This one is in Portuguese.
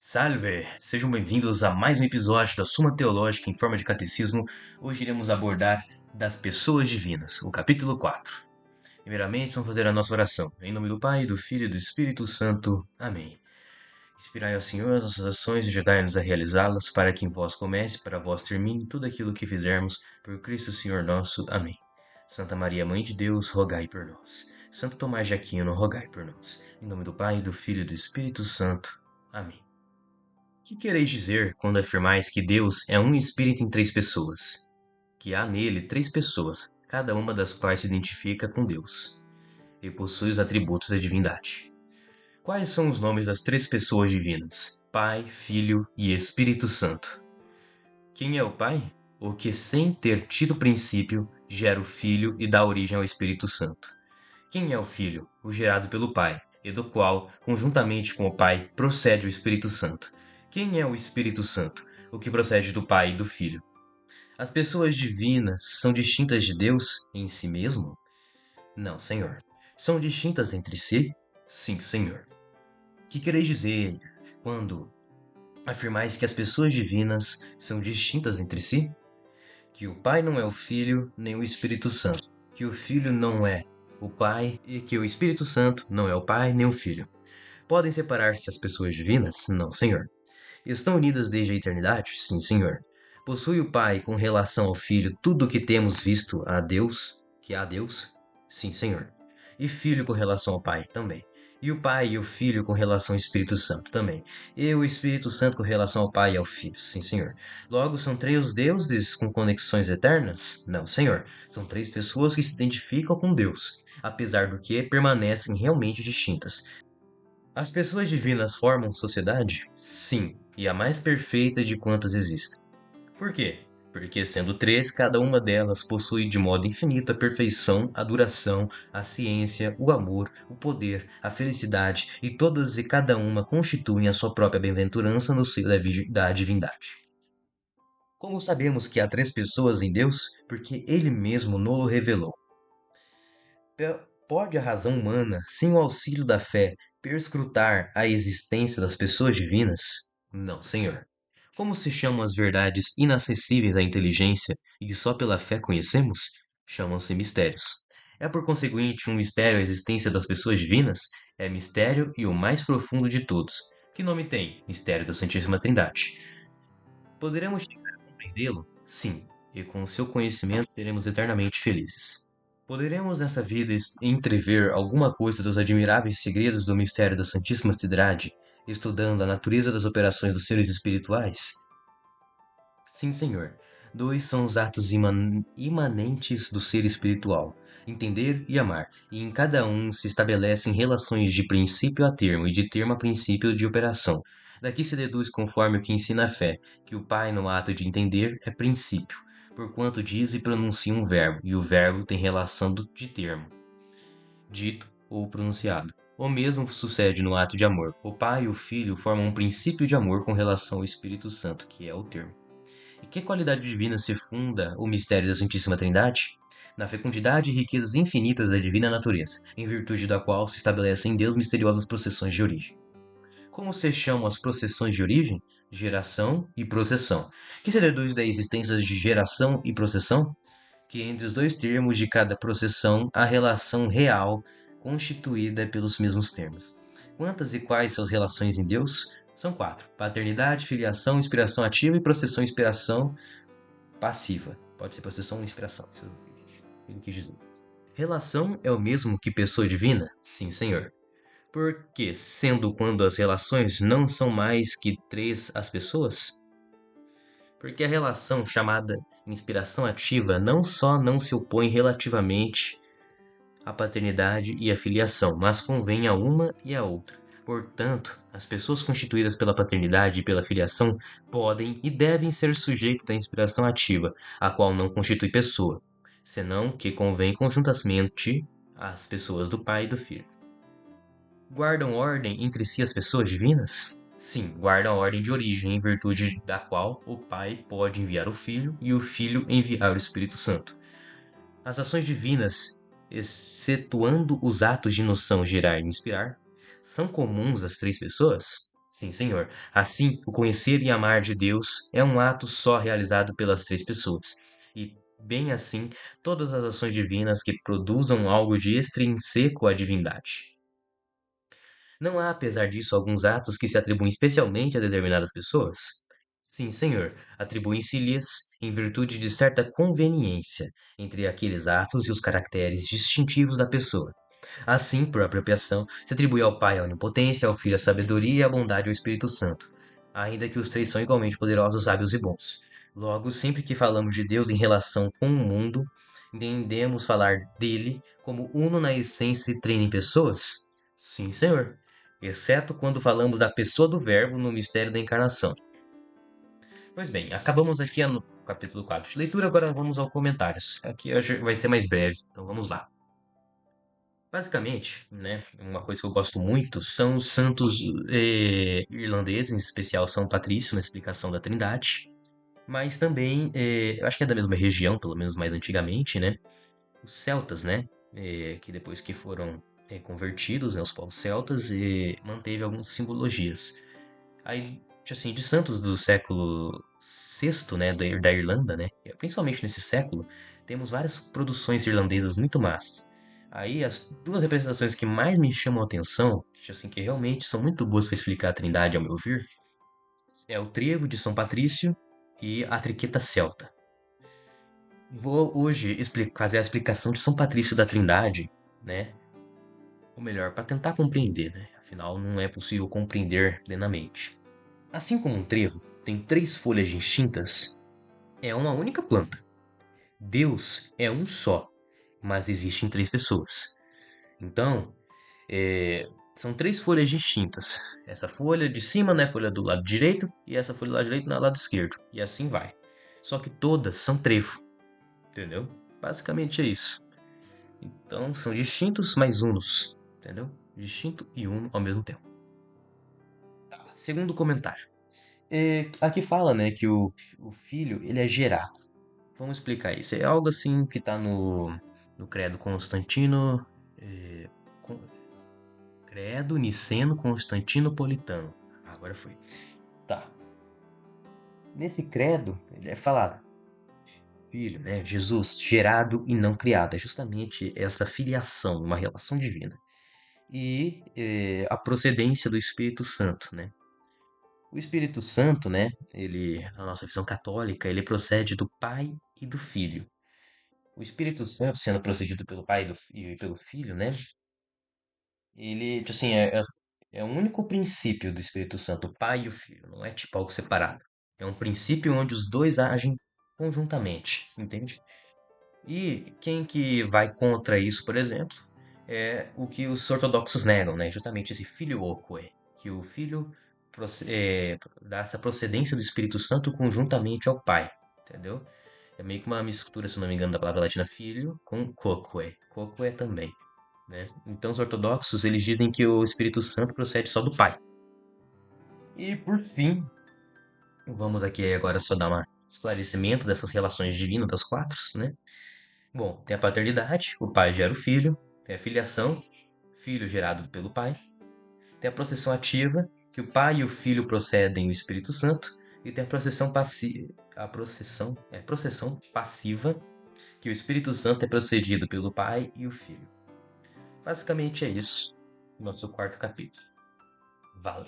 Salve! Sejam bem-vindos a mais um episódio da Suma Teológica em forma de catecismo. Hoje iremos abordar das pessoas divinas, o capítulo 4. Primeiramente, vamos fazer a nossa oração. Em nome do Pai, do Filho e do Espírito Santo. Amém. Inspirai ao Senhor as nossas ações e ajudai-nos a realizá-las, para que em vós comece, para vós termine tudo aquilo que fizermos, por Cristo Senhor nosso. Amém. Santa Maria, Mãe de Deus, rogai por nós. Santo Tomás de Aquino, rogai por nós. Em nome do Pai, do Filho e do Espírito Santo. Amém. O que quereis dizer quando afirmais que Deus é um espírito em três pessoas? Que há nele três pessoas, cada uma das quais se identifica com Deus e possui os atributos da divindade. Quais são os nomes das três pessoas divinas? Pai, Filho e Espírito Santo. Quem é o Pai? O que, sem ter tido princípio, gera o Filho e dá origem ao Espírito Santo. Quem é o Filho? O gerado pelo Pai, e do qual, conjuntamente com o Pai, procede o Espírito Santo. Quem é o Espírito Santo? O que procede do Pai e do Filho. As pessoas divinas são distintas de Deus em si mesmo? Não, Senhor. São distintas entre si? Sim, Senhor. O que quereis dizer quando afirmais que as pessoas divinas são distintas entre si? Que o Pai não é o Filho nem o Espírito Santo. Que o Filho não é o Pai e que o Espírito Santo não é o Pai nem o Filho. Podem separar-se as pessoas divinas? Não, Senhor. Estão unidas desde a eternidade? Sim, Senhor. Possui o Pai com relação ao Filho tudo o que temos visto a Deus, que há Deus? Sim, Senhor. E Filho com relação ao Pai também. E o Pai e o Filho com relação ao Espírito Santo também. E o Espírito Santo com relação ao Pai e ao Filho? Sim, Senhor. Logo, são três deuses com conexões eternas? Não, Senhor. São três pessoas que se identificam com Deus, apesar do que permanecem realmente distintas. As pessoas divinas formam sociedade? Sim, e a mais perfeita de quantas existem. Por quê? Porque, sendo três, cada uma delas possui de modo infinito a perfeição, a duração, a ciência, o amor, o poder, a felicidade, e todas e cada uma constituem a sua própria bem-aventurança no seio da divindade. Como sabemos que há três pessoas em Deus? Porque Ele mesmo nos revelou. Pode a razão humana, sem o auxílio da fé, perscrutar a existência das pessoas divinas? Não, Senhor. Como se chamam as verdades inacessíveis à inteligência e que só pela fé conhecemos? Chamam-se mistérios. É por conseguinte um mistério a existência das pessoas divinas? É mistério e o mais profundo de todos. Que nome tem? Mistério da Santíssima Trindade. Poderemos chegar a compreendê-lo? Sim, e com o seu conhecimento seremos eternamente felizes. Poderemos nesta vida entrever alguma coisa dos admiráveis segredos do mistério da Santíssima Trindade, estudando a natureza das operações dos seres espirituais? Sim, Senhor. Dois são os atos imanentes do ser espiritual: entender e amar, e em cada um se estabelecem relações de princípio a termo e de termo a princípio de operação. Daqui se deduz, conforme o que ensina a fé, que o Pai, no ato de entender, é princípio, porquanto diz e pronuncia um verbo, e o verbo tem relação de termo, dito ou pronunciado. O mesmo sucede no ato de amor. O Pai e o Filho formam um princípio de amor com relação ao Espírito Santo, que é o termo. E que qualidade divina se funda o mistério da Santíssima Trindade? Na fecundidade e riquezas infinitas da divina natureza, em virtude da qual se estabelecem em Deus misteriosas processões de origem. Como se chamam as processões de origem? Geração e processão. Que se deduz da existência de geração e processão? Que entre os dois termos de cada processão há relação real constituída pelos mesmos termos. Quantas e quais são as relações em Deus? São quatro: paternidade, filiação, inspiração ativa e processão inspiração passiva. Pode ser processão ou inspiração, isso eu quis dizer. Relação é o mesmo que pessoa divina? Sim, Senhor. Porque, sendo quando as relações não são mais que três as pessoas? Porque a relação chamada inspiração ativa não só não se opõe relativamente à paternidade e à filiação, mas convém a uma e a outra. Portanto, as pessoas constituídas pela paternidade e pela filiação podem e devem ser sujeitos da inspiração ativa, a qual não constitui pessoa, senão que convém conjuntamente às pessoas do Pai e do Filho. Guardam ordem entre si as pessoas divinas? Sim, guardam a ordem de origem, em virtude da qual o Pai pode enviar o Filho e o Filho enviar o Espírito Santo. As ações divinas, excetuando os atos de noção, gerar e inspirar, são comuns às três pessoas? Sim, senhor. Assim, o conhecer e amar de Deus é um ato só realizado pelas três pessoas. E, bem assim, todas as ações divinas que produzam algo de extrínseco à divindade. Não há, apesar disso, alguns atos que se atribuem especialmente a determinadas pessoas? Sim, senhor. Atribuem-se-lhes em virtude de certa conveniência entre aqueles atos e os caracteres distintivos da pessoa. Assim, por apropriação, se atribui ao Pai a onipotência, ao Filho a sabedoria e a bondade ao Espírito Santo, ainda que os três são igualmente poderosos, sábios e bons. Logo, sempre que falamos de Deus em relação com o mundo, entendemos falar dele como uno na essência e treino em pessoas? Sim, senhor. Exceto quando falamos da pessoa do Verbo no mistério da encarnação. Pois bem, acabamos aqui no capítulo 4 de leitura, agora vamos aos comentários. Aqui hoje vai ser mais breve, então vamos lá. Basicamente, né, uma coisa que eu gosto muito são os santos irlandeses, em especial São Patrício, na explicação da Trindade, mas também, eu acho que é da mesma região, pelo menos mais antigamente, né, os celtas, né, que depois que foram convertidos, né, os povos celtas, manteve algumas simbologias. Aí, assim, de santos do século VI, né, da Irlanda, né, principalmente nesse século, temos várias produções irlandesas muito massas. Aí, as duas representações que mais me chamam a atenção, que, assim, que realmente são muito boas para explicar a Trindade, ao meu ver, é o Trevo de São Patrício e a Triqueta Celta. Vou hoje fazer a explicação de São Patrício da Trindade, né, ou melhor, para tentar compreender, né, afinal não é possível compreender plenamente. Assim como um trevo tem três folhas distintas, é uma única planta. Deus é um só, mas existem três pessoas. Então, são três folhas distintas. Essa folha de cima, né, folha do lado direito, e essa folha do lado direito no lado esquerdo. E assim vai. Só que todas são trevo, entendeu? Basicamente é isso. Então, são distintos, mas unos, entendeu? Distinto e uno ao mesmo tempo. Tá. Segundo comentário. Aqui fala, né, que o filho, ele é gerado. Vamos explicar isso. É algo assim que está no Credo Constantino. é, Con- Credo Niceno Constantinopolitano. Agora foi. Tá. Nesse credo, ele é falado, filho, né? Jesus, gerado e não criado. É justamente essa filiação, uma relação divina. E a procedência do Espírito Santo, né? O Espírito Santo, né? Ele, na nossa visão católica, ele procede do Pai e do Filho. O Espírito Santo, sendo procedido pelo Pai e pelo Filho, né? Ele, tipo assim, é o único princípio do Espírito Santo, o Pai e o Filho. Não é tipo algo separado. É um princípio onde os dois agem conjuntamente, entende? E quem que vai contra isso, por exemplo, é o que os ortodoxos negam, né? Justamente esse filioque, que o Filho dá essa procedência do Espírito Santo conjuntamente ao Pai, entendeu? É meio que uma mistura, se não me engano, da palavra latina filho com quoque. Quoque também, né? Então os ortodoxos, eles dizem que o Espírito Santo procede só do Pai. E por fim, vamos aqui agora só dar um esclarecimento dessas relações divinas das quatro, né? Bom, tem a paternidade, o pai gera o filho, tem a filiação, filho gerado pelo pai, tem a processão ativa, que o pai e o filho procedem o Espírito Santo, e tem a processão passiva, processão passiva, que o Espírito Santo é procedido pelo pai e o filho. Basicamente é isso, nosso quarto capítulo. Vale.